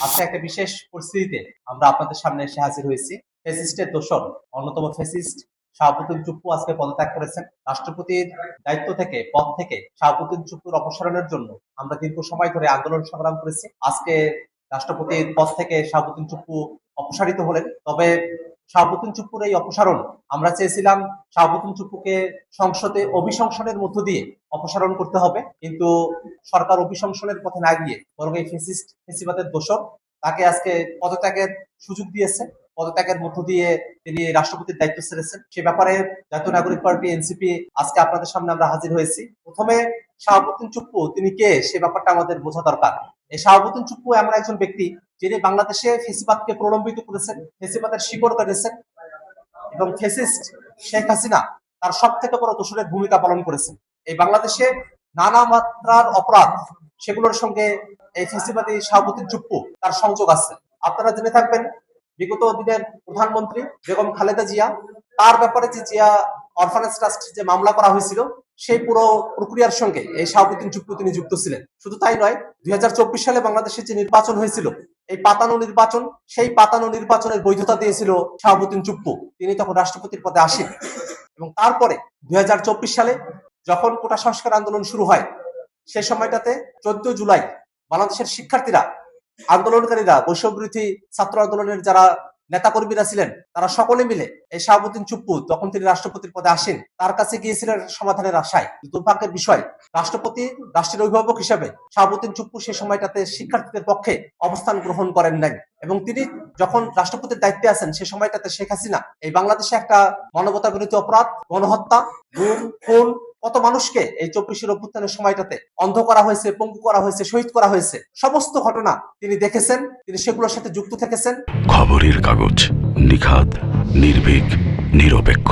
আজকে একটা বিশেষ পরিস্থিতিতে আমরা আপনাদের সামনে এসে হাজির হয়েছি। ফ্যাসিস্টের দোসর অন্যতম ফ্যাসিস্ট শাহাবুদ্দিন চুপ্পু আজকে পদত্যাগ করেছেন। রাষ্ট্রপতির দায়িত্ব থেকে পদ থেকে শাহাবুদ্দিন চুপ্পুর অপসারণের জন্য আমরা দীর্ঘ সময় ধরে আন্দোলন সংগ্রাম করেছি। আজকে রাষ্ট্রপতির পদ থেকে শাহাবুদ্দিন চুপ্পু অপসারিত হলেন। তবে শাহাবুদ্দিন চুপ্পুর এই অপসারণ আমরা চেয়েছিলাম শাহাবুদ্দিন চুপ্পুকে সংসদে অভিশংসনের মধ্য দিয়ে অপসারণ করতে হবে, কিন্তু সরকার অভিশংসনের পথে না গিয়ে বরং এই ফেসিবাদের দোষর তাকে আজকে পদত্যাগের সুযোগ দিয়েছে। পদত্যাগের মধ্য দিয়ে তিনি রাষ্ট্রপতির দায়িত্ব ছেড়েছেন। সে ব্যাপারে জাতীয় নাগরিক পার্টি এনসিপি আজকে আপনাদের সামনে আমরা হাজির হয়েছি। প্রথমে শাহাবুদ্দিন চুপ্পু তিনি কে সে ব্যাপারটা আমাদের বোঝা দরকার। এই শাহাবুদ্দিন চুপ্পু এমন একজন ব্যক্তি যিনি বাংলাদেশে ফেসিবাদকে প্রলম্বিত করেছেন, ফেসিবাদের শিকড় কেটেছেন এবং ফেসিস্ট শেখ হাসিনা তার সব থেকে বড় দোষরের ভূমিকা পালন করেছেন। এই বাংলাদেশে নানা মাত্রার অপরাধ সেগুলোর সঙ্গে এই ফেসিবাদী শাহাবুদ্দিন চুপ্পু তার সংযোগ আছে। আপনারা জেনে থাকবেন বিগত দিনের প্রধানমন্ত্রী বেগম খালেদা জিয়া, তার ব্যাপারে যে জিয়া অরফানেজ ট্রাস্ট যে মামলা করা হয়েছিল সেই পুরো প্রক্রিয়ার সঙ্গে এই শাহাবুদ্দিন চুপ্পু তিনি যুক্ত ছিলেন। শুধু তাই নয়, 2024 সালে বাংলাদেশে যে নির্বাচন হয়েছিল এই পাতানো নির্বাচন, সেই পাতানো নির্বাচনের বৈধতা দিয়েছিল শাহাবুদ্দিন চুপ্পু। তিনি তখন রাষ্ট্রপতির পদে আসেন এবং তারপরে 2024 সালে যখন কোটা সংস্কার আন্দোলন শুরু হয় সে সময়টাতে 14 জুলাই বাংলাদেশের শিক্ষার্থীরা, আন্দোলনকারীরা, বৈষম্যবিরোধী ছাত্র আন্দোলনের যারা নেতাকর্মীরা ছিলেন তারা সকলে মিলে এই শাহাবুদ্দিন চুপ্পু তখন তিনি রাষ্ট্রপতির পদে আসেন তার কাছে গিয়েছিলেন সমাধানের আশায়। দুর্ভাগ্যের বিষয়, রাষ্ট্রপতি রাষ্ট্রের অভিভাবক হিসেবে শাহাবুদ্দিন চুপ্পু সেই সময়টাতে শিক্ষার্থীদের পক্ষে অবস্থান গ্রহণ করেন নাই এবং তিনি যখন রাষ্ট্রপতির দায়িত্বে আছেন সে সময়টাতে শেখ হাসিনা এই বাংলাদেশে একটা মানবতা বিরোধী অপরাধ, গণহত্যা, গুম, খুন, কত মানুষকে এই 24 অভ্যুত্থানের সময়টাতে অন্ধ করা হয়েছে, পঙ্গু করা হয়েছে, শহীদ করা হয়েছে, সমস্ত ঘটনা তিনি দেখেছেন, তিনি সেগুলোর সাথে যুক্ত থেকেছেন। খবরের কাগজ, নিখাদ, নির্ভীক, নিরপেক্ষ।